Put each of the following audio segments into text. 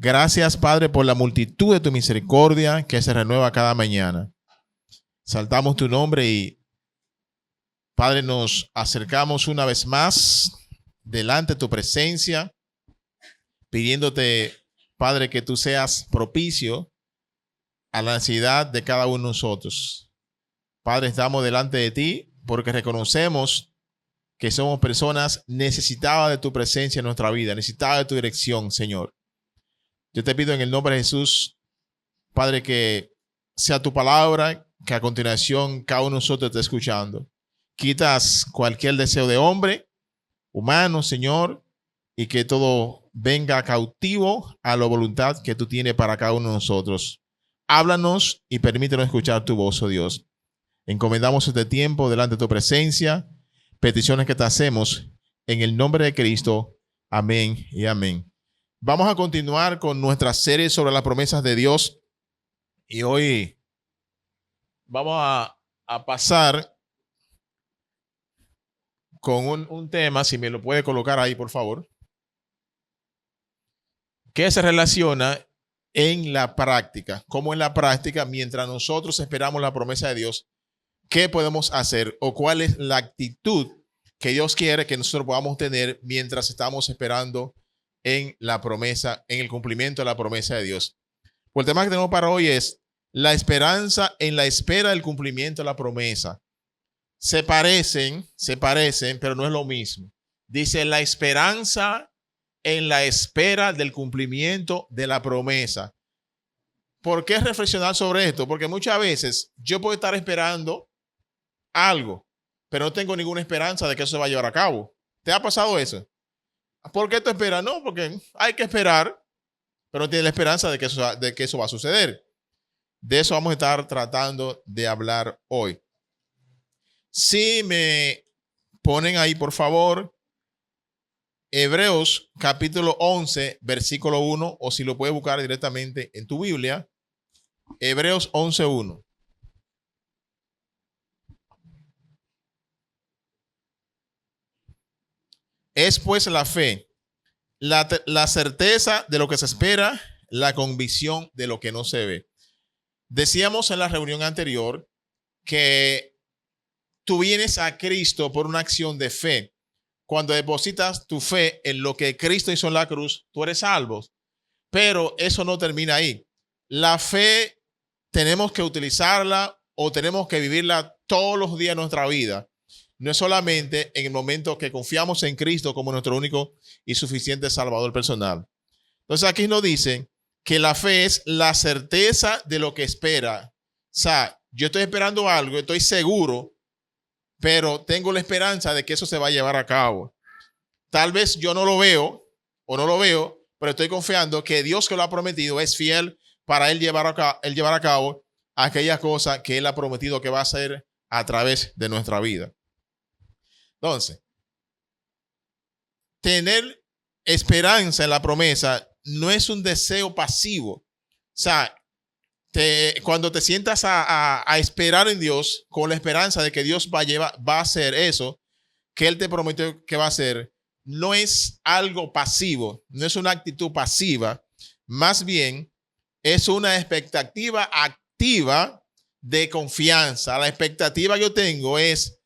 Gracias, Padre, por la multitud de tu misericordia que se renueva cada mañana. Saltamos tu nombre y, Padre, nos acercamos una vez más delante de tu presencia, pidiéndote, Padre, que tú seas propicio a la necesidad de cada uno de nosotros. Padre, estamos delante de ti porque reconocemos que somos personas necesitadas de tu presencia en nuestra vida, necesitadas de tu dirección, Señor. Yo te pido en el nombre de Jesús, Padre, que sea tu palabra, que a continuación cada uno de nosotros esté escuchando. Quitas cualquier deseo de hombre, humano, Señor, y que todo venga cautivo a la voluntad que tú tienes para cada uno de nosotros. Háblanos y permítenos escuchar tu voz, oh Dios. Encomendamos este tiempo delante de tu presencia, peticiones que te hacemos en el nombre de Cristo. Amén y amén. Vamos a continuar con nuestra serie sobre las promesas de Dios y hoy vamos a pasar con un tema, si me lo puede colocar ahí, por favor, que se relaciona en la práctica. Como en la práctica, mientras nosotros esperamos la promesa de Dios, ¿qué podemos hacer o cuál es la actitud que Dios quiere que nosotros podamos tener mientras estamos esperando en la promesa, en el cumplimiento de la promesa de Dios? Pues el tema que tenemos para hoy es la esperanza en la espera del cumplimiento de la promesa. Se parecen, pero no es lo mismo. Dice la esperanza en la espera del cumplimiento de la promesa. ¿Por qué reflexionar sobre esto? Porque muchas veces yo puedo estar esperando algo, pero no tengo ninguna esperanza de que eso se va a llevar a cabo. ¿Te ha pasado eso? ¿Por qué tú esperas? No, porque hay que esperar, pero no tienes la esperanza de que eso va a suceder. De eso vamos a estar tratando de hablar hoy. Si me ponen ahí, por favor, Hebreos capítulo 11, versículo 1, o si lo puedes buscar directamente en tu Biblia, Hebreos 11, 1. Es pues la fe, la certeza de lo que se espera, la convicción de lo que no se ve. Decíamos en la reunión anterior que tú vienes a Cristo por una acción de fe. Cuando depositas tu fe en lo que Cristo hizo en la cruz, tú eres salvo. Pero eso no termina ahí. La fe tenemos que utilizarla o tenemos que vivirla todos los días de nuestra vida. No es solamente en el momento que confiamos en Cristo como nuestro único y suficiente Salvador personal. Entonces aquí nos dice que la fe es la certeza de lo que espera. O sea, yo estoy esperando algo, estoy seguro, pero tengo la esperanza de que eso se va a llevar a cabo. Tal vez yo no lo veo o no lo veo, pero estoy confiando que Dios que lo ha prometido es fiel para él llevar a cabo aquella cosa que él ha prometido que va a hacer a través de nuestra vida. Entonces, tener esperanza en la promesa no es un deseo pasivo. O sea, cuando te sientas a esperar en Dios con la esperanza de que Dios va a hacer eso que Él te prometió que va a hacer, no es algo pasivo, no es una actitud pasiva, más bien es una expectativa activa de confianza. La expectativa que yo tengo es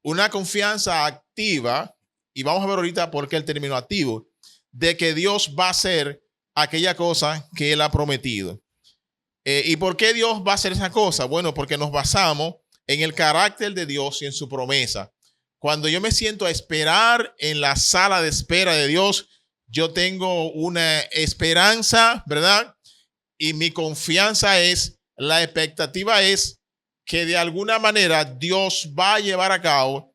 una confianza activa, y vamos a ver ahorita por qué el término activo, de que Dios va a hacer aquella cosa que Él ha prometido. ¿Y por qué Dios va a hacer esa cosa? Bueno, porque nos basamos en el carácter de Dios y en su promesa. Cuando yo me siento a esperar en la sala de espera de Dios, yo tengo una esperanza, ¿verdad? Y mi confianza la expectativa es que de alguna manera Dios va a llevar a cabo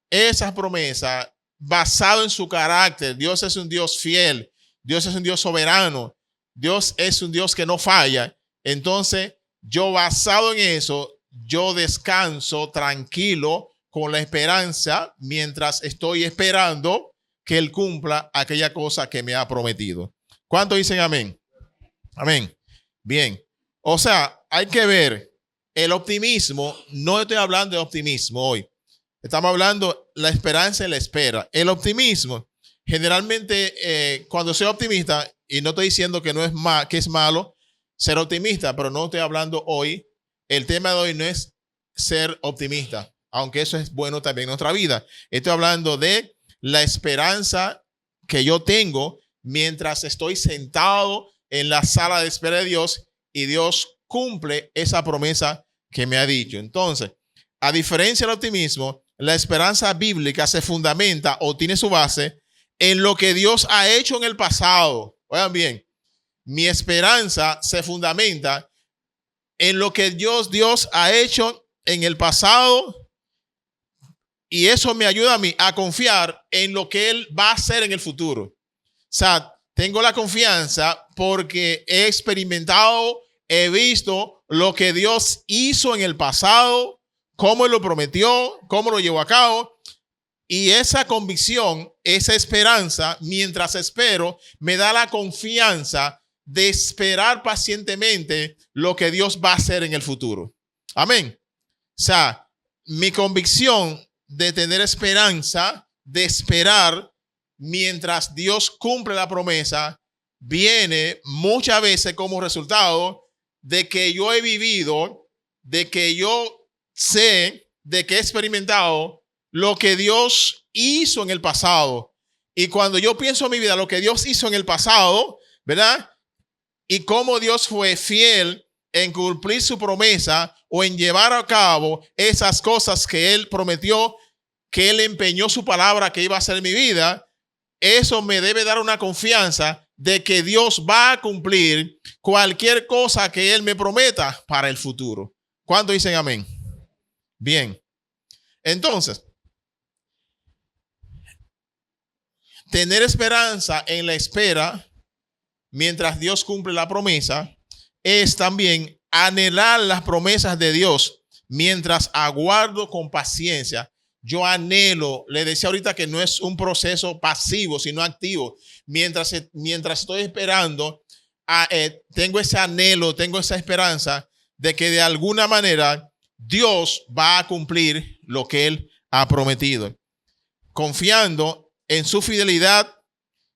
esas promesas basado en su carácter. Dios es un Dios fiel, Dios es un Dios soberano, Dios es un Dios que no falla. Entonces, yo basado en eso, yo descanso tranquilo con la esperanza mientras estoy esperando que Él cumpla aquella cosa que me ha prometido. ¿Cuántos dicen amén? Amén. Bien. O sea, hay que ver el optimismo. No estoy hablando de optimismo hoy. Estamos hablando de la esperanza y la espera. El optimismo generalmente cuando soy optimista, y no estoy diciendo que no es que es malo ser optimista, pero no estoy hablando hoy. El tema de hoy no es ser optimista, aunque eso es bueno también en nuestra vida. Estoy hablando de la esperanza que yo tengo mientras estoy sentado en la sala de espera de Dios y Dios cumple esa promesa que me ha dicho. Entonces, a diferencia del optimismo, la esperanza bíblica se fundamenta o tiene su base en lo que Dios ha hecho en el pasado. Oigan bien, mi esperanza se fundamenta en lo que Dios ha hecho en el pasado, y eso me ayuda a mí a confiar en lo que Él va a hacer en el futuro. O sea, tengo la confianza porque he experimentado, he visto lo que Dios hizo en el pasado, cómo Él lo prometió, cómo lo llevó a cabo. Y esa convicción, esa esperanza, mientras espero, me da la confianza de esperar pacientemente lo que Dios va a hacer en el futuro. Amén. O sea, mi convicción de tener esperanza, de esperar mientras Dios cumple la promesa, viene muchas veces como resultado de que yo he vivido, de que yo sé, de que he experimentado lo que Dios hizo en el pasado. Y cuando yo pienso en mi vida, lo que Dios hizo en el pasado, ¿verdad? Y cómo Dios fue fiel en cumplir su promesa o en llevar a cabo esas cosas que Él prometió, que Él empeñó su palabra que iba a hacer en mi vida, eso me debe dar una confianza de que Dios va a cumplir cualquier cosa que Él me prometa para el futuro. ¿Cuántos dicen amén? Bien. Entonces, tener esperanza en la espera mientras Dios cumple la promesa es también anhelar las promesas de Dios mientras aguardo con paciencia. Yo anhelo, le decía ahorita que no es un proceso pasivo, sino activo. Mientras estoy esperando, tengo ese anhelo, tengo esa esperanza de que de alguna manera Dios va a cumplir lo que Él ha prometido. Confiando en su fidelidad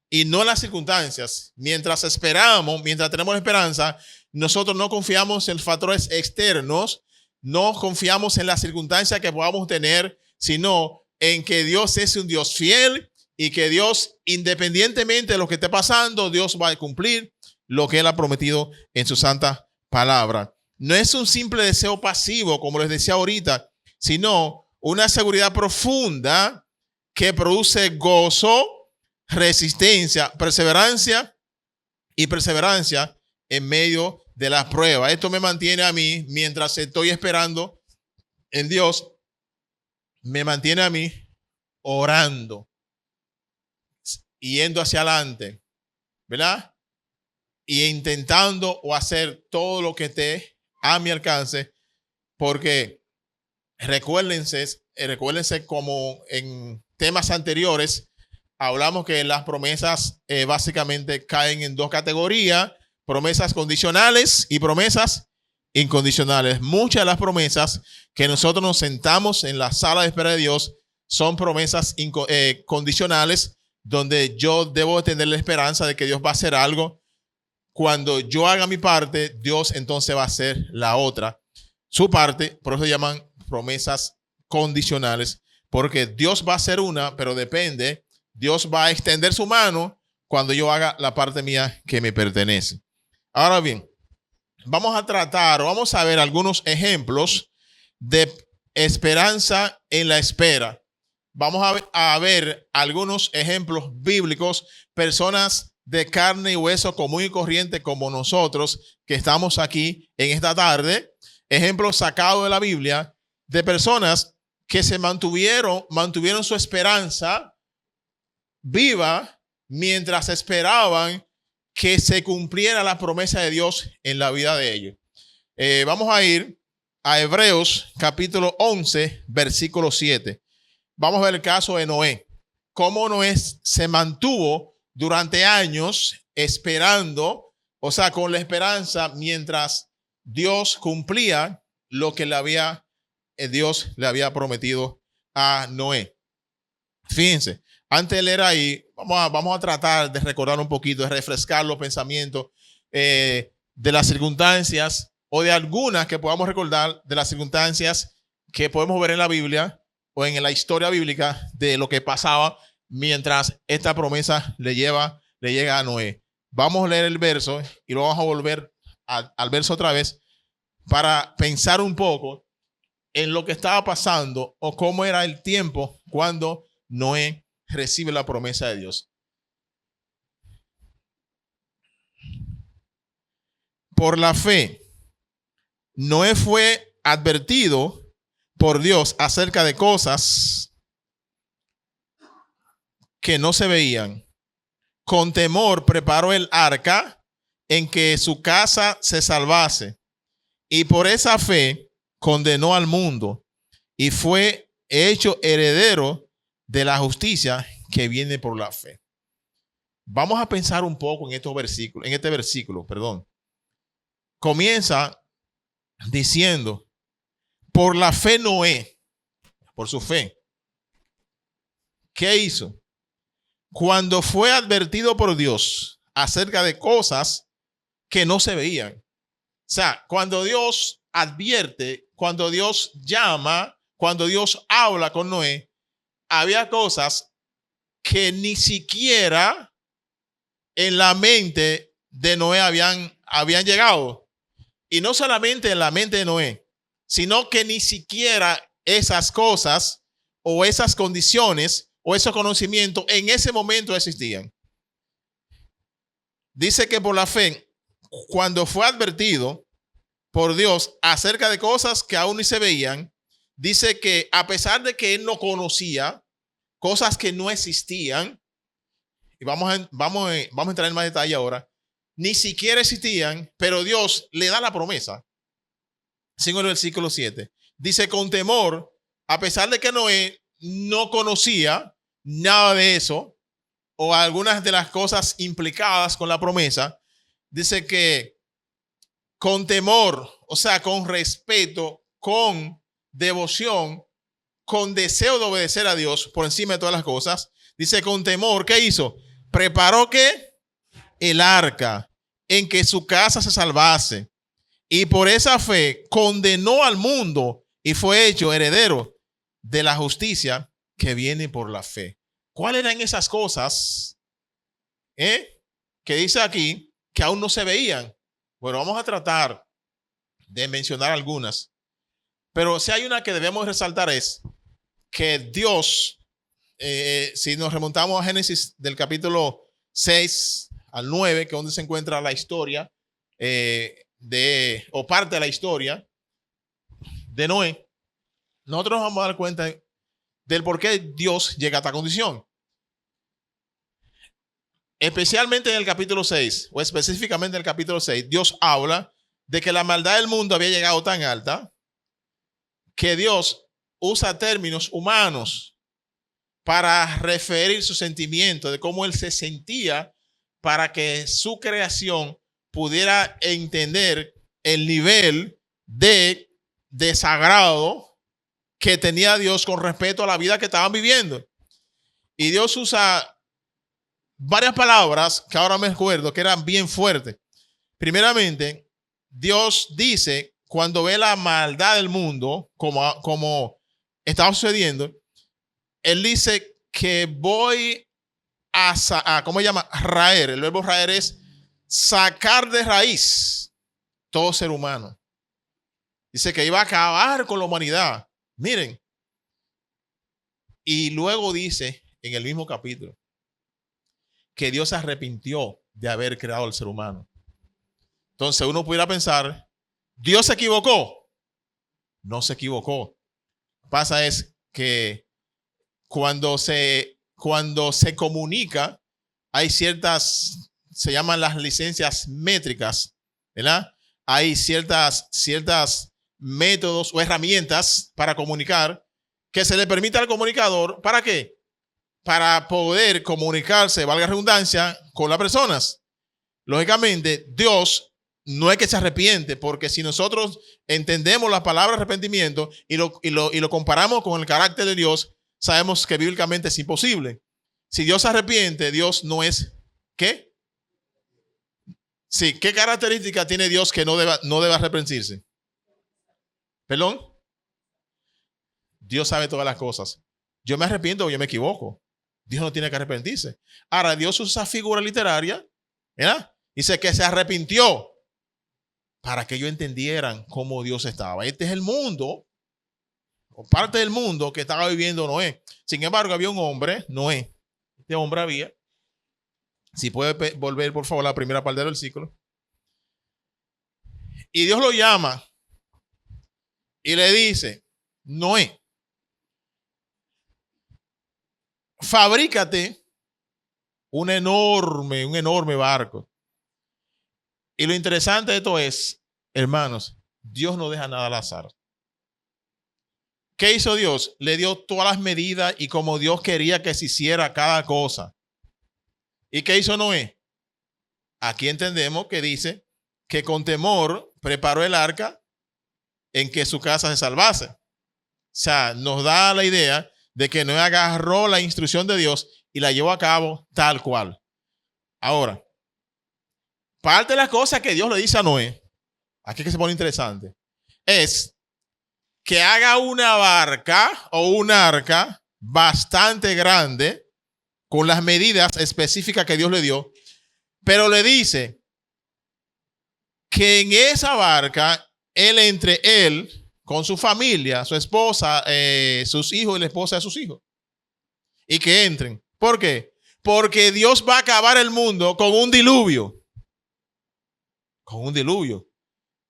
y no en las circunstancias. Mientras esperamos, mientras tenemos esperanza, nosotros no confiamos en factores externos, no confiamos en las circunstancias que podamos tener, sino en que Dios es un Dios fiel y que Dios, independientemente de lo que esté pasando, Dios va a cumplir lo que Él ha prometido en su santa palabra. No es un simple deseo pasivo, como les decía ahorita, sino una seguridad profunda que produce gozo, resistencia, perseverancia en medio de las pruebas. Esto me mantiene a mí, mientras estoy esperando en Dios, me mantiene a mí orando, yendo hacia adelante, ¿verdad? Y intentando o hacer todo lo que esté a mi alcance, porque recuérdense como en temas anteriores, hablamos que las promesas básicamente caen en dos categorías: promesas condicionales y promesas incondicionales. Muchas de las promesas que nosotros nos sentamos en la sala de espera de Dios son promesas condicionales, donde yo debo tener la esperanza de que Dios va a hacer algo. Cuando yo haga mi parte, Dios entonces va a hacer la otra, su parte. Por eso se llaman promesas condicionales, porque Dios va a hacer una, pero depende. Dios va a extender su mano cuando yo haga la parte mía que me pertenece. Ahora bien, vamos a ver algunos ejemplos de esperanza en la espera. Vamos a ver algunos ejemplos bíblicos, personas de carne y hueso común y corriente como nosotros que estamos aquí en esta tarde, ejemplos sacados de la Biblia de personas que se mantuvieron su esperanza viva mientras esperaban que se cumpliera la promesa de Dios en la vida de ellos. Vamos a ir a Hebreos capítulo 11, versículo 7. Vamos a ver el caso de Noé. Cómo Noé se mantuvo durante años esperando, o sea, con la esperanza mientras Dios cumplía lo que Dios le había prometido a Noé. Fíjense, antes de leer ahí, vamos a tratar de recordar un poquito, de refrescar los pensamientos de las circunstancias o de algunas que podamos recordar de las circunstancias que podemos ver en la Biblia o en la historia bíblica de lo que pasaba mientras esta promesa le llega a Noé. Vamos a leer el verso y luego vamos a volver al verso otra vez para pensar un poco en lo que estaba pasando o cómo era el tiempo cuando Noé recibe la promesa de Dios. Por la fe, Noé fue advertido por Dios acerca de cosas que no se veían. Con temor preparó el arca en que su casa se salvase. Y por esa fe condenó al mundo y fue hecho heredero de la justicia que viene por la fe. Vamos a pensar un poco en estos versículos, en este versículo, perdón. Comienza diciendo, por la fe Noé, por su fe, ¿qué hizo? Cuando fue advertido por Dios acerca de cosas que no se veían. O sea, cuando Dios advierte, cuando Dios llama, cuando Dios habla con Noé, había cosas que ni siquiera en la mente de Noé habían llegado. Y no solamente en la mente de Noé, sino que ni siquiera esas cosas o esas condiciones o esos conocimientos en ese momento existían. Dice que por la fe, cuando fue advertido por Dios acerca de cosas que aún ni se veían, dice que a pesar de que él no conocía cosas que no existían, y vamos a entrar en más detalle ahora, ni siquiera existían, pero Dios le da la promesa. Sigo el versículo 7. Dice, con temor, a pesar de que Noé no conocía nada de eso, o algunas de las cosas implicadas con la promesa, dice que con temor, o sea, con respeto, con devoción, con deseo de obedecer a Dios por encima de todas las cosas, dice con temor, ¿qué hizo? Preparó ¿qué? El arca en que su casa se salvase. Y por esa fe condenó al mundo y fue hecho heredero de la justicia que viene por la fe. ¿Cuáles eran esas cosas que dice aquí que aún no se veían? Bueno, vamos a tratar de mencionar algunas. Pero si hay una que debemos resaltar es que Dios, si nos remontamos a Génesis del capítulo 6 al 9, que es donde se encuentra la historia o parte de la historia de Noé, nosotros nos vamos a dar cuenta del por qué Dios llega a esta condición. Especialmente en el capítulo 6, o específicamente en el capítulo 6, Dios habla de que la maldad del mundo había llegado tan alta que Dios usa términos humanos para referir su sentimiento de cómo él se sentía para que su creación pudiera entender el nivel de desagrado que tenía Dios con respecto a la vida que estaban viviendo. Y Dios usa varias palabras que ahora me acuerdo que eran bien fuertes. Primeramente, Dios dice, cuando ve la maldad del mundo, como estaba sucediendo, Él dice que voy ¿cómo se llama? Raer. El verbo raer es sacar de raíz todo ser humano. Dice que iba a acabar con la humanidad. Miren. Y luego dice en el mismo capítulo que Dios se arrepintió de haber creado al ser humano. Entonces uno pudiera pensar, ¿Dios se equivocó? No se equivocó. Lo que pasa es que cuando se comunica, hay ciertas, se llaman las licencias métricas, ¿verdad? Hay ciertas métodos o herramientas para comunicar que se le permite al comunicador, ¿para qué? Para poder comunicarse, valga redundancia, con las personas. Lógicamente, Dios no es que se arrepiente, porque si nosotros entendemos la palabra arrepentimiento y lo comparamos con el carácter de Dios, sabemos que bíblicamente es imposible. Si Dios se arrepiente, Dios no es, ¿qué? Sí, ¿qué característica tiene Dios que no deba arrepentirse? ¿Perdón? Dios sabe todas las cosas. Yo me arrepiento o yo me equivoco. Dios no tiene que arrepentirse. Ahora, Dios usa figura literaria, ¿verdad? Dice que se arrepintió para que ellos entendieran cómo Dios estaba. Este es el mundo, o parte del mundo que estaba viviendo Noé. Sin embargo, había un hombre, Noé. Este hombre había. Si puede volver, por favor, a la primera parte del versículo. Y Dios lo llama y le dice, Noé, fabrícate un enorme barco. Y lo interesante de esto es, hermanos, Dios no deja nada al azar. ¿Qué hizo Dios? Le dio todas las medidas y como Dios quería que se hiciera cada cosa. ¿Y qué hizo Noé? Aquí entendemos que dice que con temor preparó el arca en que su casa se salvase. O sea, nos da la idea de que Noé agarró la instrucción de Dios y la llevó a cabo tal cual. Ahora, parte de las cosas que Dios le dice a Noé, aquí que se pone interesante, es que haga una barca o un arca bastante grande con las medidas específicas que Dios le dio, pero le dice que en esa barca entre él con su familia, su esposa, sus hijos y la esposa de sus hijos, y que entren. ¿Por qué? Porque Dios va a acabar el mundo con un diluvio. Con un diluvio.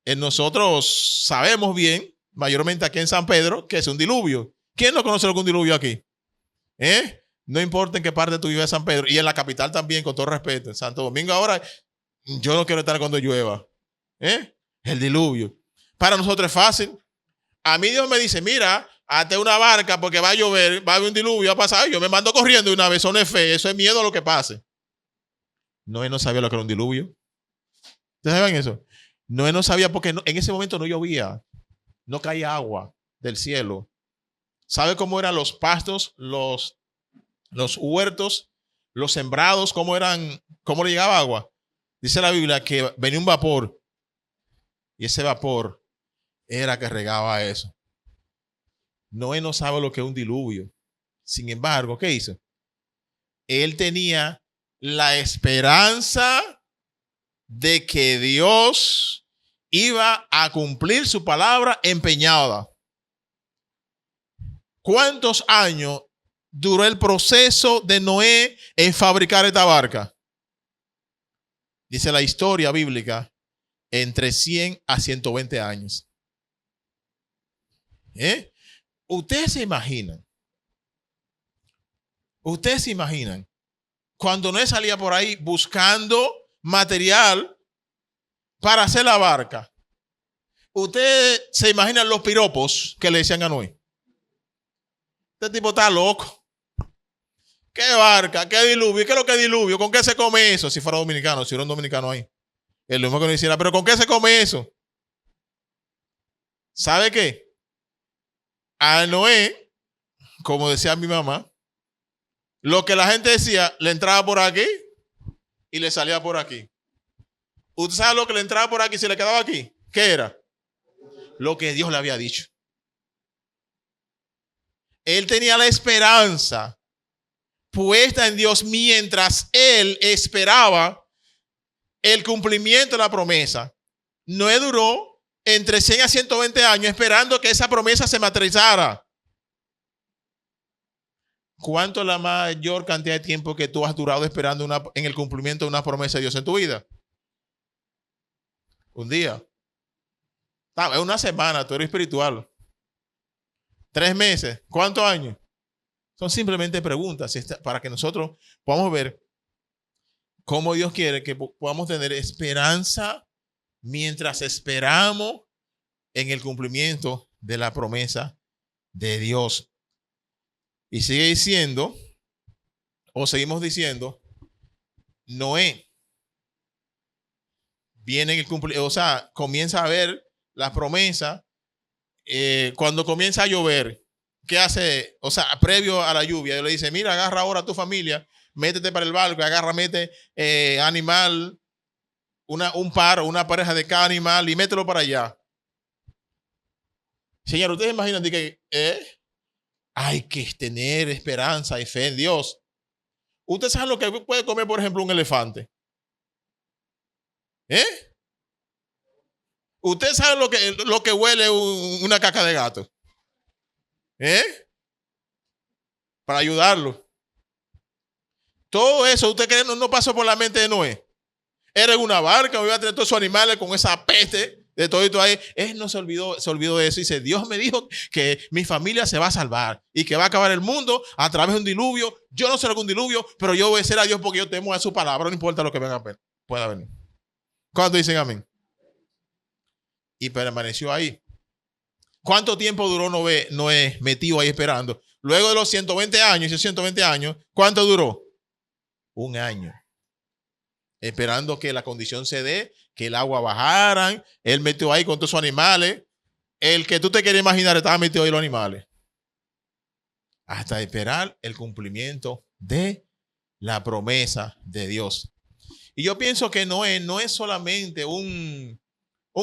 Nosotros sabemos bien, mayormente aquí en San Pedro, que es un diluvio. ¿Quién no conoce algún diluvio aquí? No importa en qué parte tú vives de San Pedro, y en la capital también, con todo respeto, en Santo Domingo ahora, yo no quiero estar cuando llueva. El diluvio. Para nosotros es fácil. A mí Dios me dice, mira, hazte una barca porque va a llover, va a haber un diluvio, va a pasar. Yo me mando corriendo de una vez, eso no es fe, eso es miedo a lo que pase. Noé no sabía lo que era un diluvio. ¿Ustedes saben eso? Noé no sabía porque en ese momento no llovía, no caía agua del cielo. ¿Sabe cómo eran los pastos, los huertos, los sembrados, cómo le llegaba agua? Dice la Biblia que venía un vapor y ese vapor era que regaba eso. Noé no sabe lo que es un diluvio. Sin embargo, ¿qué hizo? Él tenía la esperanza de que Dios iba a cumplir su palabra empeñada. ¿Cuántos años duró el proceso de Noé en fabricar esta barca? Dice la historia bíblica, entre 100 a 120 años. Ustedes se imaginan cuando Noé salía por ahí buscando material para hacer la barca. Ustedes se imaginan los piropos que le decían a Noé. Este tipo está loco. ¿Qué barca? ¿Qué diluvio? ¿Qué es lo que es diluvio? ¿Con qué se come eso? Si fuera dominicano, si hubiera un dominicano ahí. El mismo que nos hiciera, pero ¿con qué se come eso? ¿Sabe qué? A Noé, como decía mi mamá, lo que la gente decía, le entraba por aquí y le salía por aquí. ¿Usted sabe lo que le entraba por aquí y se le quedaba aquí? ¿Qué era? Lo que Dios le había dicho. Él tenía la esperanza puesta en Dios mientras él esperaba el cumplimiento de la promesa. Noé duró entre 100 a 120 años esperando que esa promesa se materializara. ¿Cuánto es la mayor cantidad de tiempo que tú has durado esperando en el cumplimiento de una promesa de Dios en tu vida? Un día. Es una semana, tú eres espiritual. 3 meses. ¿Cuántos años? Son simplemente preguntas para que nosotros podamos ver cómo Dios quiere que podamos tener esperanza mientras esperamos en el cumplimiento de la promesa de Dios. Y sigue diciendo, o seguimos diciendo, Noé viene en el cumplimiento, o sea, comienza a ver la promesa cuando comienza a llover. ¿qué hace? O sea, previo a la lluvia, Dios le dice, mira, agarra ahora a tu familia, métete para el barco, mete animal, una pareja de cada animal y mételo para allá. Señor, ustedes imaginan que hay que tener esperanza y fe en Dios. ¿Usted sabe lo que puede comer, por ejemplo, un elefante? ¿Eh? ¿Usted sabe lo que huele una caca de gato? ¿Eh? Para ayudarlo. Todo eso, ¿usted cree no pasó por la mente de Noé? Era en una barca, iba a tener todos esos animales con esa peste de todo ahí. Él no se olvidó de eso. Y dice, Dios me dijo que mi familia se va a salvar y que va a acabar el mundo a través de un diluvio. Yo no sé lo que es un diluvio, pero yo voy a ser a Dios porque yo temo a su palabra, no importa lo que pueda venir. ¿Cuántos dicen amén? Y permaneció ahí. ¿Cuánto tiempo duró Noé metido ahí esperando? Luego de los 120 años, esos 120 años, ¿cuánto duró? Un año. Esperando que la condición se dé, que el agua bajaran. Él metió ahí con todos sus animales. El que tú te quieres imaginar estaba metido ahí los animales. Hasta esperar el cumplimiento de la promesa de Dios. Y yo pienso que no es solamente un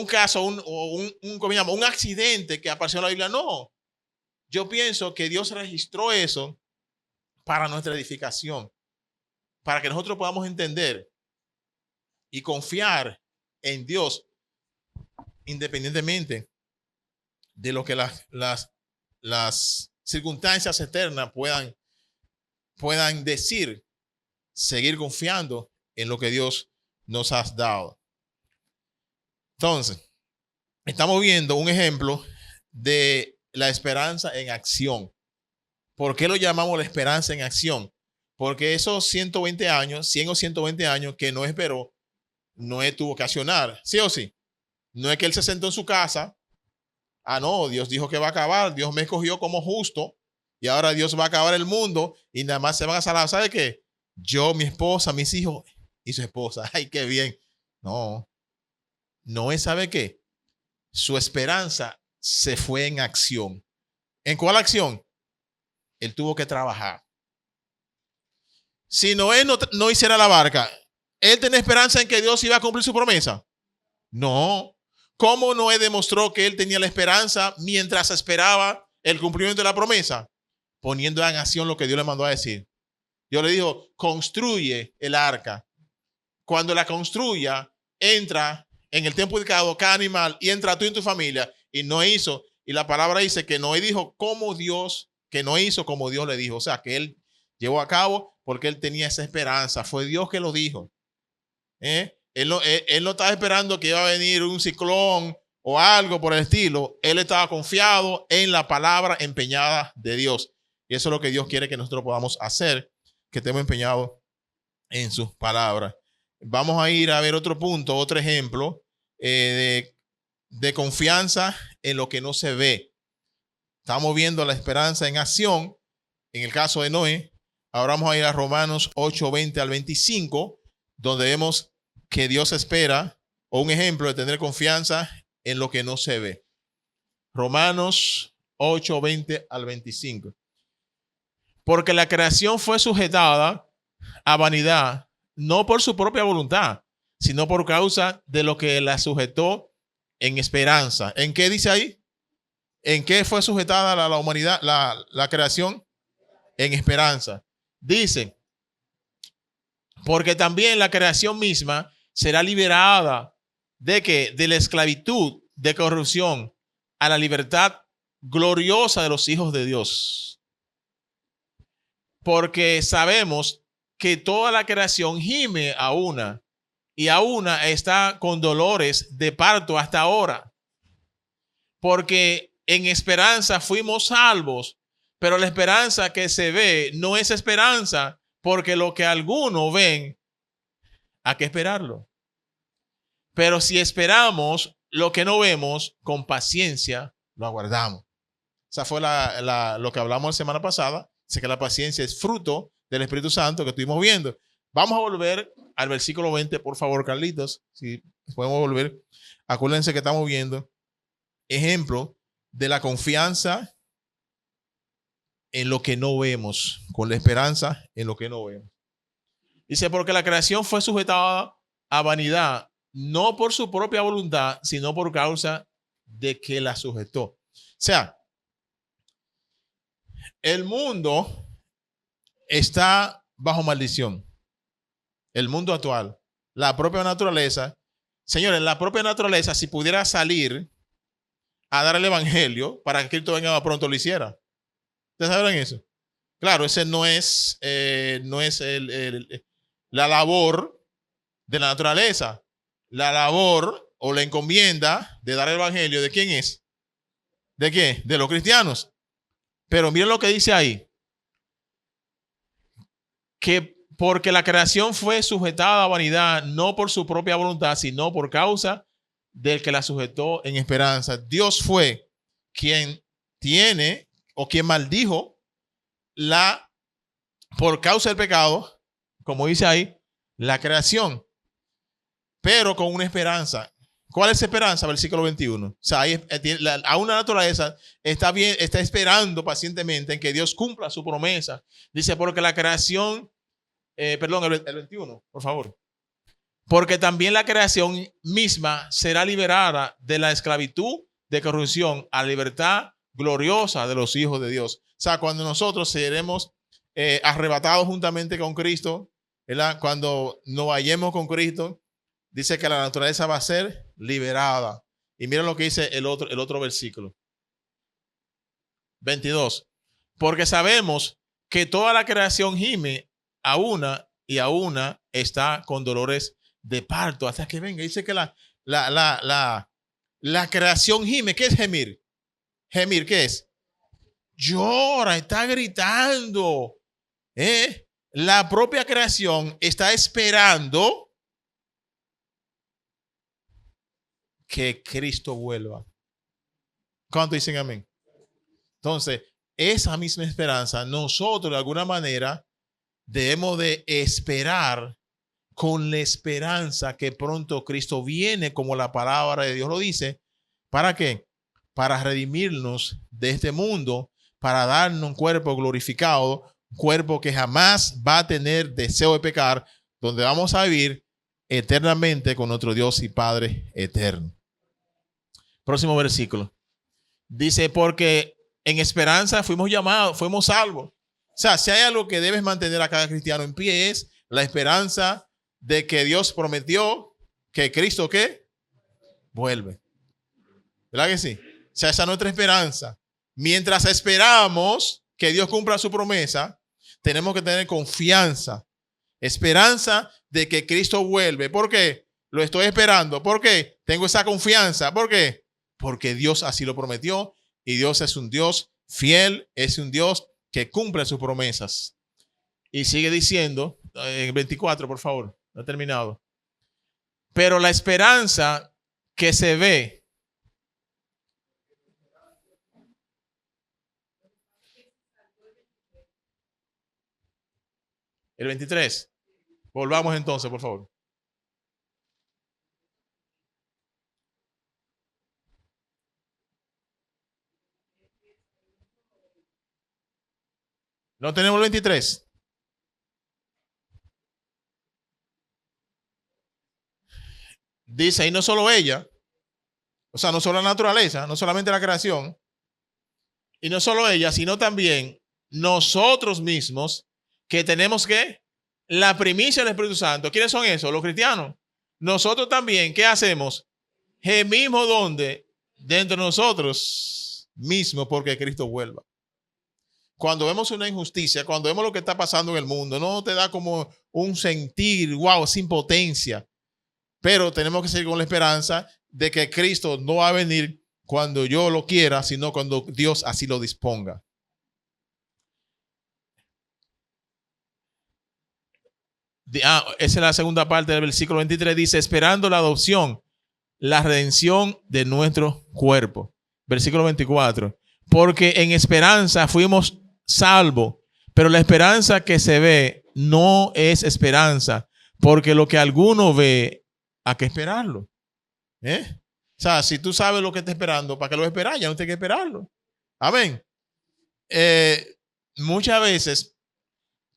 caso, un accidente que apareció en la Biblia. No. Yo pienso que Dios registró eso para nuestra edificación, para que nosotros podamos entender y confiar en Dios independientemente de lo que las circunstancias externas puedan decir, seguir confiando en lo que Dios nos ha dado. Entonces, estamos viendo un ejemplo de la esperanza en acción. ¿Por qué lo llamamos la esperanza en acción? Porque esos 120 años, 100 o 120 años que no esperó, Noé tuvo que accionar, ¿sí o sí? No es que él se sentó en su casa, no, Dios dijo que va a acabar, Dios me escogió como justo y ahora Dios va a acabar el mundo y nada más se van a salvar. ¿Sabe qué? Yo, mi esposa, mis hijos y su esposa, ay, qué bien. No, Noé, ¿sabe qué? Su esperanza se fue en acción. ¿En cuál acción? Él tuvo que trabajar. Si Noé no hiciera la barca, ¿él tenía esperanza en que Dios iba a cumplir su promesa? No. ¿Cómo Noé demostró que él tenía la esperanza mientras esperaba el cumplimiento de la promesa? Poniendo en acción lo que Dios le mandó a decir. Dios le dijo, construye el arca. Cuando la construya, entra en el tiempo indicado cada animal y entra tú y tu familia. Y no hizo. Y la palabra dice que Noé dijo que no hizo como Dios le dijo. O sea, que él llevó a cabo porque él tenía esa esperanza. Fue Dios que lo dijo. Él no estaba esperando que iba a venir un ciclón o algo por el estilo. Él estaba confiado en la palabra empeñada de Dios. Y eso es lo que Dios quiere que nosotros podamos hacer, que estemos empeñados en sus palabras. Vamos a ir a ver otro punto, otro ejemplo de confianza en lo que no se ve. Estamos viendo la esperanza en acción, en el caso de Noé. Ahora vamos a ir a Romanos 8, 20 al 25, donde vemos que Dios espera, o un ejemplo de tener confianza en lo que no se ve. Romanos 8, 20 al 25. Porque la creación fue sujetada a vanidad, no por su propia voluntad, sino por causa de lo que la sujetó en esperanza. ¿En qué dice ahí? ¿En qué fue sujetada la humanidad, la creación? En esperanza. Dice, porque también la creación misma será liberada ¿de qué? De la esclavitud, de corrupción, a la libertad gloriosa de los hijos de Dios. Porque sabemos que toda la creación gime a una y a una está con dolores de parto hasta ahora. Porque en esperanza fuimos salvos, pero la esperanza que se ve no es esperanza, porque lo que algunos ven, hay que esperarlo. Pero si esperamos lo que no vemos, con paciencia lo aguardamos. Esa fue lo que hablamos la semana pasada. Sé que la paciencia es fruto del Espíritu Santo que estuvimos viendo. Vamos a volver al versículo 20, por favor, Carlitos. Si podemos volver. Acuérdense que estamos viendo ejemplo de la confianza en lo que no vemos, con la esperanza en lo que no vemos. Dice, porque la creación fue sujetada a vanidad, no por su propia voluntad, sino por causa de que la sujetó. O sea, el mundo está bajo maldición. El mundo actual, la propia naturaleza. Señores, la propia naturaleza, si pudiera salir a dar el evangelio para que Cristo venga más pronto, lo hiciera. ¿Ustedes saben eso? Claro, ese no es la labor de la naturaleza. La labor o la encomienda de dar el evangelio, ¿de quién es? ¿De qué? De los cristianos. Pero miren lo que dice ahí. Que porque la creación fue sujetada a vanidad, no por su propia voluntad, sino por causa del que la sujetó en esperanza. Dios fue quien tiene o quien maldijo por causa del pecado, como dice ahí, la creación, pero con una esperanza. ¿Cuál es la esperanza? Versículo 21. O sea, aún la naturaleza está esperando pacientemente en que Dios cumpla su promesa. Dice, porque la creación, el 21, por favor. Porque también la creación misma será liberada de la esclavitud de corrupción a la libertad gloriosa de los hijos de Dios. O sea, cuando nosotros seremos arrebatados juntamente con Cristo, ¿verdad? Cuando nos vayamos con Cristo, dice que la naturaleza va a ser liberada. Y miren lo que dice el otro versículo. 22. Porque sabemos que toda la creación gime a una y a una está con dolores de parto hasta que venga. Dice que la creación gime. ¿Qué es gemir? Gemir, ¿qué es? Llora, está gritando. La propia creación está esperando que Cristo vuelva. ¿Cuánto dicen amén? Entonces, esa misma esperanza, nosotros de alguna manera debemos de esperar con la esperanza que pronto Cristo viene, como la palabra de Dios lo dice. ¿Para qué? Para redimirnos de este mundo, para darnos un cuerpo glorificado, un cuerpo que jamás va a tener deseo de pecar, donde vamos a vivir eternamente con nuestro Dios y Padre eterno. Próximo versículo. Dice, porque en esperanza fuimos llamados, fuimos salvos. O sea, si hay algo que debes mantener a cada cristiano en pie es la esperanza de que Dios prometió que Cristo, ¿qué? Vuelve. ¿Verdad que sí? O sea, esa es nuestra esperanza. Mientras esperamos que Dios cumpla su promesa, tenemos que tener confianza, esperanza de que Cristo vuelve. ¿Por qué? Lo estoy esperando. ¿Por qué? Tengo esa confianza. ¿Por qué? Porque Dios así lo prometió y Dios es un Dios fiel, es un Dios que cumple sus promesas. Y sigue diciendo, en 24, por favor, no he terminado. Pero la esperanza que se ve, el 23. Volvamos entonces, por favor. ¿No tenemos el 23? Dice, y no solo ella, o sea, no solo la naturaleza, no solamente la creación, y no solo ella, sino también nosotros mismos, que tenemos que la primicia del Espíritu Santo. ¿Quiénes son esos? Los cristianos. Nosotros también, ¿qué hacemos? Gemimos donde dentro de nosotros mismos porque Cristo vuelva. Cuando vemos una injusticia, cuando vemos lo que está pasando en el mundo, no te da como un sentir, wow, sin potencia. Pero tenemos que seguir con la esperanza de que Cristo no va a venir cuando yo lo quiera, sino cuando Dios así lo disponga. Esa es la segunda parte del versículo 23. Dice, esperando la adopción, la redención de nuestro cuerpo. Versículo 24. Porque en esperanza fuimos salvos, pero la esperanza que se ve no es esperanza, porque lo que alguno ve, hay que esperarlo. O sea, si tú sabes lo que está esperando, ¿para qué lo esperas? Ya no tienes que esperarlo. Amén. muchas veces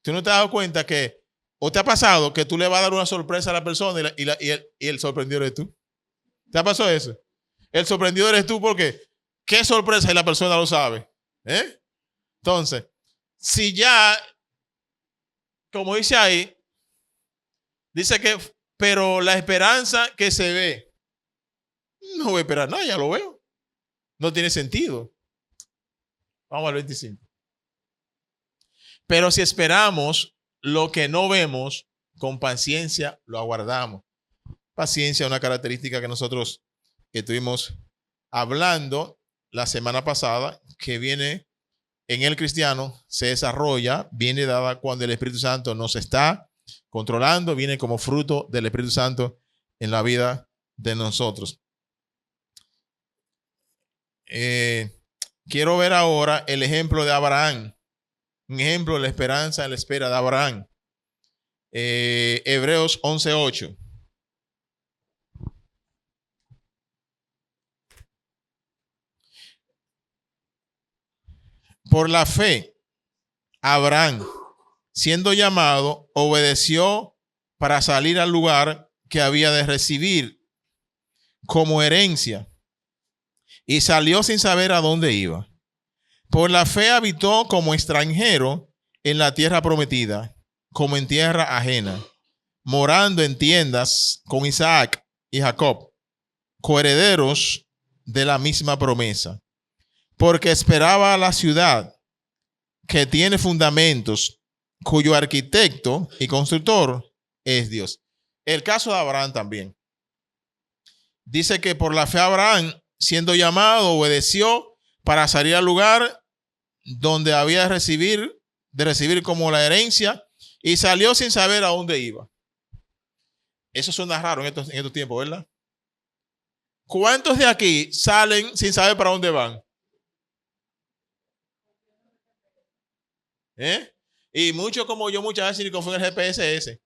tú no te has dado cuenta que, o te ha pasado que tú le vas a dar una sorpresa a la persona y el sorprendido eres tú. ¿Te ha pasado eso? El sorprendido eres tú porque qué sorpresa y la persona lo sabe. Entonces, si ya, como dice ahí, dice que, pero la esperanza que se ve, no voy a esperar nada, ya lo veo. No tiene sentido. Vamos al 25. Pero si esperamos lo que no vemos, con paciencia lo aguardamos. Paciencia es una característica que nosotros estuvimos hablando la semana pasada, que viene en el cristiano, se desarrolla, viene dada cuando el Espíritu Santo nos está controlando, viene como fruto del Espíritu Santo en la vida de nosotros. Quiero ver ahora el ejemplo de Abraham. Un ejemplo de la esperanza en la espera de Abraham. Hebreos 11:8. Por la fe, Abraham, siendo llamado, obedeció para salir al lugar que había de recibir como herencia, y salió sin saber a dónde iba. Por la fe habitó como extranjero en la tierra prometida, como en tierra ajena, morando en tiendas con Isaac y Jacob, coherederos de la misma promesa, porque esperaba la ciudad que tiene fundamentos, cuyo arquitecto y constructor es Dios. El caso de Abraham también. Dice que por la fe Abraham, siendo llamado, obedeció para salir al lugar donde había de recibir como la herencia, y salió sin saber a dónde iba. Eso suena raro en estos tiempos, ¿verdad? ¿Cuántos de aquí salen sin saber para dónde van? Y muchos como yo muchas veces ni confían en el GPS ese.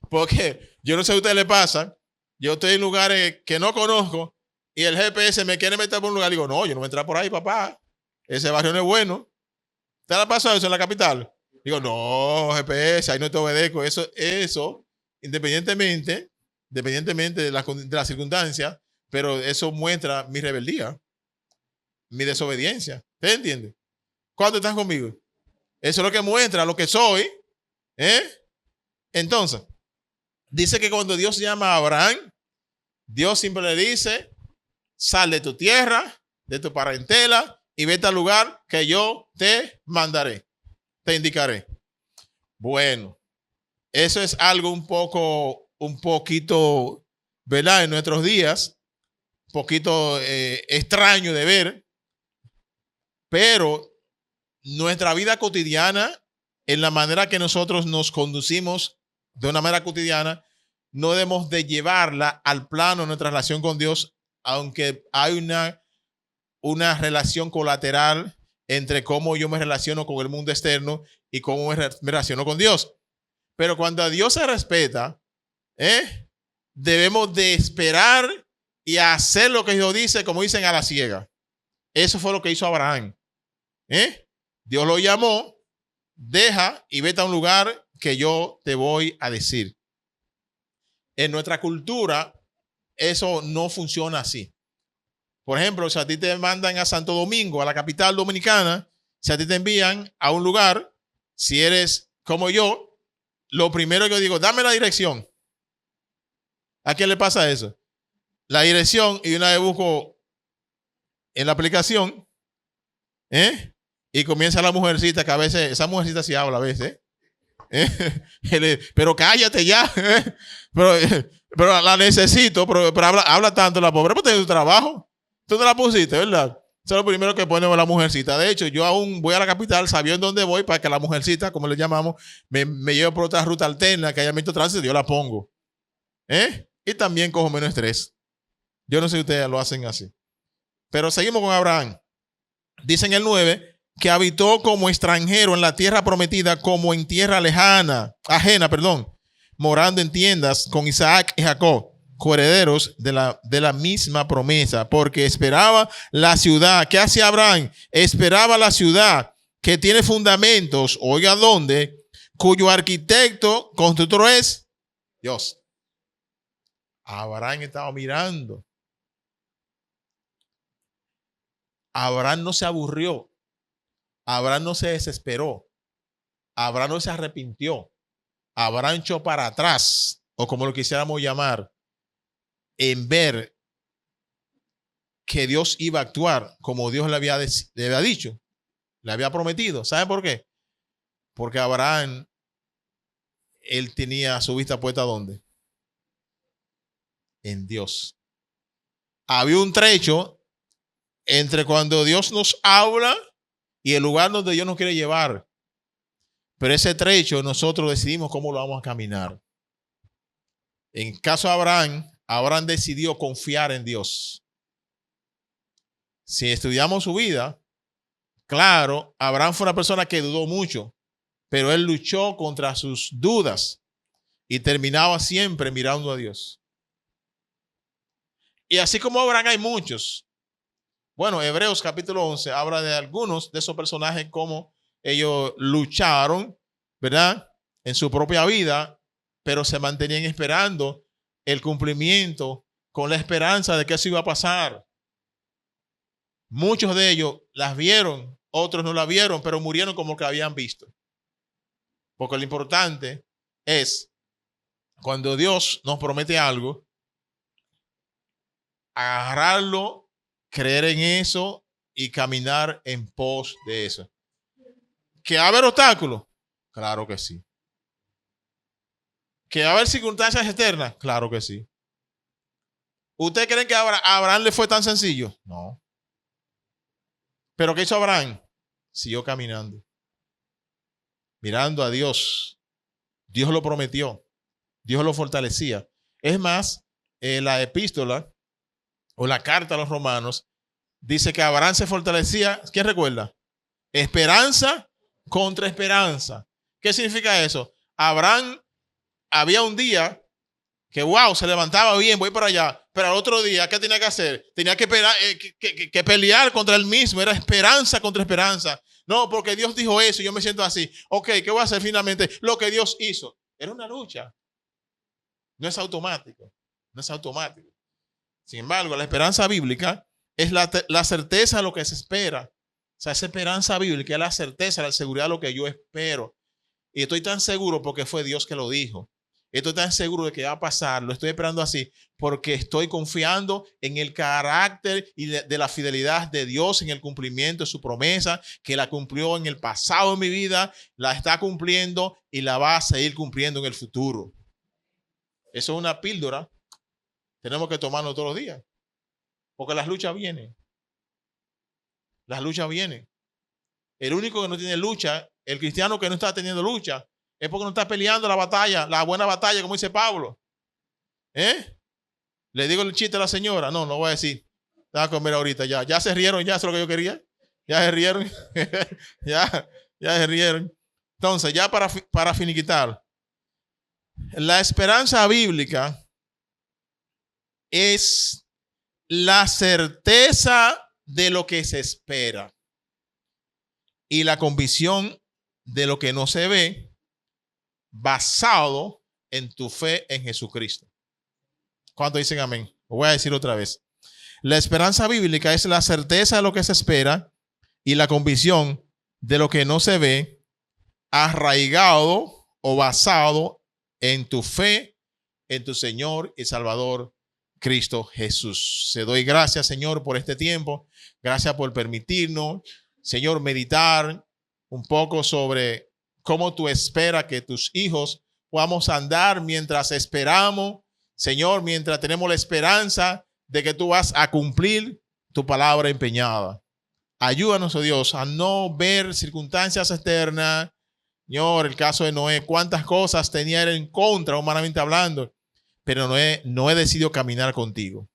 Porque yo no sé a ustedes les pasa, yo estoy en lugares que no conozco y el GPS me quiere meter por un lugar y digo, no, yo no voy a entrar por ahí, papá. Ese barrio no es bueno. ¿Te ha pasado eso en la capital? Digo, no, GPS, ahí no te obedezco. Eso, independientemente de las circunstancias, pero eso muestra mi rebeldía, mi desobediencia. ¿Te entiendes? ¿Cuántos están conmigo? Eso es lo que muestra lo que soy. Entonces, dice que cuando Dios llama a Abraham, Dios siempre le dice, sal de tu tierra, de tu parentela, y vete al lugar que yo te mandaré, te indicaré. Bueno, eso es algo un poquito, ¿verdad? En nuestros días, un poquito extraño de ver, pero nuestra vida cotidiana, en la manera que nosotros nos conducimos de una manera cotidiana, no debemos de llevarla al plano de nuestra relación con Dios, aunque hay una relación colateral entre cómo yo me relaciono con el mundo externo y cómo me relaciono con Dios. Pero cuando a Dios se respeta, debemos de esperar y hacer lo que Dios dice, como dicen, a la ciega. Eso fue lo que hizo Abraham. Dios lo llamó, deja y vete a un lugar que yo te voy a decir. En nuestra cultura, eso no funciona así. Por ejemplo, si a ti te mandan a Santo Domingo, a la capital dominicana, si a ti te envían a un lugar, si eres como yo, lo primero que yo digo, dame la dirección. ¿A quién le pasa eso? La dirección, y una vez busco en la aplicación, y comienza la mujercita, que a veces, esa mujercita sí habla a veces, pero cállate ya, pero la necesito, pero habla tanto la pobre, pero tiene tu trabajo. Tú no la pusiste, ¿verdad? Eso es lo primero que ponemos la mujercita. De hecho, yo aún voy a la capital sabiendo dónde voy para que la mujercita, como le llamamos, me lleve por otra ruta alterna que haya visto tránsito, yo la pongo. Y también cojo menos estrés. Yo no sé si ustedes lo hacen así. Pero seguimos con Abraham. Dice en el 9 que habitó como extranjero en la tierra prometida, como en tierra ajena, morando en tiendas con Isaac y Jacob, coherederos de la misma promesa, porque esperaba la ciudad. ¿Qué hacía Abraham? Esperaba la ciudad que tiene fundamentos, oiga dónde, cuyo arquitecto, constructor es Dios. Abraham estaba mirando. Abraham no se aburrió. Abraham no se desesperó. Abraham no se arrepintió. Abraham echó para atrás, o como lo quisiéramos llamar, en ver que Dios iba a actuar como Dios le había dicho, le había prometido. ¿Sabe por qué? Porque Abraham, él tenía su vista puesta ¿dónde? En Dios. Había un trecho entre cuando Dios nos habla y el lugar donde Dios nos quiere llevar. Pero ese trecho nosotros decidimos cómo lo vamos a caminar. En caso de Abraham, Abraham decidió confiar en Dios. Si estudiamos su vida, claro, Abraham fue una persona que dudó mucho, pero él luchó contra sus dudas y terminaba siempre mirando a Dios. Y así como Abraham hay muchos. Bueno, Hebreos capítulo 11 habla de algunos de esos personajes, cómo ellos lucharon, ¿verdad? En su propia vida, pero se mantenían esperando el cumplimiento con la esperanza de que eso iba a pasar. Muchos de ellos las vieron, otros no la vieron, pero murieron como que habían visto. Porque lo importante es, cuando Dios nos promete algo, agarrarlo, creer en eso y caminar en pos de eso. ¿Que va a haber obstáculos? Claro que sí. ¿Que va a haber circunstancias externas? Claro que sí. ¿Ustedes creen que a Abraham le fue tan sencillo? No. ¿Pero qué hizo Abraham? Siguió caminando, mirando a Dios. Dios lo prometió. Dios lo fortalecía. Es más, la epístola o la carta a los romanos dice que Abraham se fortalecía. ¿Quién recuerda? Esperanza contra esperanza. ¿Qué significa eso? Abraham había un día que, wow, se levantaba bien, voy para allá. Pero al otro día, ¿qué tenía que hacer? Tenía que pelear contra él mismo. Era esperanza contra esperanza. No, porque Dios dijo eso y yo me siento así. Ok, ¿qué voy a hacer finalmente? Lo que Dios hizo. Era una lucha. No es automático. No es automático. Sin embargo, la esperanza bíblica es la certeza de lo que se espera. O sea, esa esperanza bíblica es la certeza, la seguridad de lo que yo espero. Y estoy tan seguro porque fue Dios que lo dijo. Estoy tan seguro de que va a pasar. Lo estoy esperando así porque estoy confiando en el carácter y de la fidelidad de Dios, en el cumplimiento de su promesa, que la cumplió en el pasado de mi vida, la está cumpliendo y la va a seguir cumpliendo en el futuro. Eso es una píldora. Tenemos que tomarlo todos los días. Porque las luchas vienen. Las luchas vienen. El único que no tiene lucha, el cristiano que no está teniendo lucha, es porque no está peleando la batalla, la buena batalla, como dice Pablo. Le digo el chiste a la señora. No voy a decir. Estaba a comer ahorita ya. Ya se rieron, ya es lo que yo quería. Ya se rieron. ya se rieron. Entonces, ya para finiquitar. La esperanza bíblica es la certeza de lo que se espera y la convicción de lo que no se ve, basado en tu fe en Jesucristo. ¿Cuántos dicen amén? Lo voy a decir otra vez. La esperanza bíblica es la certeza de lo que se espera y la convicción de lo que no se ve, arraigado o basado en tu fe en tu Señor y Salvador Cristo Jesús. Te doy gracias, Señor, por este tiempo. Gracias por permitirnos, Señor, meditar un poco sobre cómo tú esperas que tus hijos podamos andar mientras esperamos, Señor, mientras tenemos la esperanza de que tú vas a cumplir tu palabra empeñada. Ayúdanos, oh Dios, a no ver circunstancias externas. Señor, el caso de Noé, cuántas cosas tenía él en contra, humanamente hablando, pero no he decidido caminar contigo.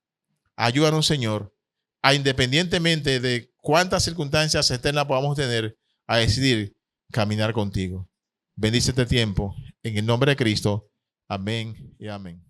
Ayúdanos, Señor, a independientemente de cuántas circunstancias externas podamos tener, a decidir caminar contigo. Bendice este tiempo. En el nombre de Cristo. Amén y amén.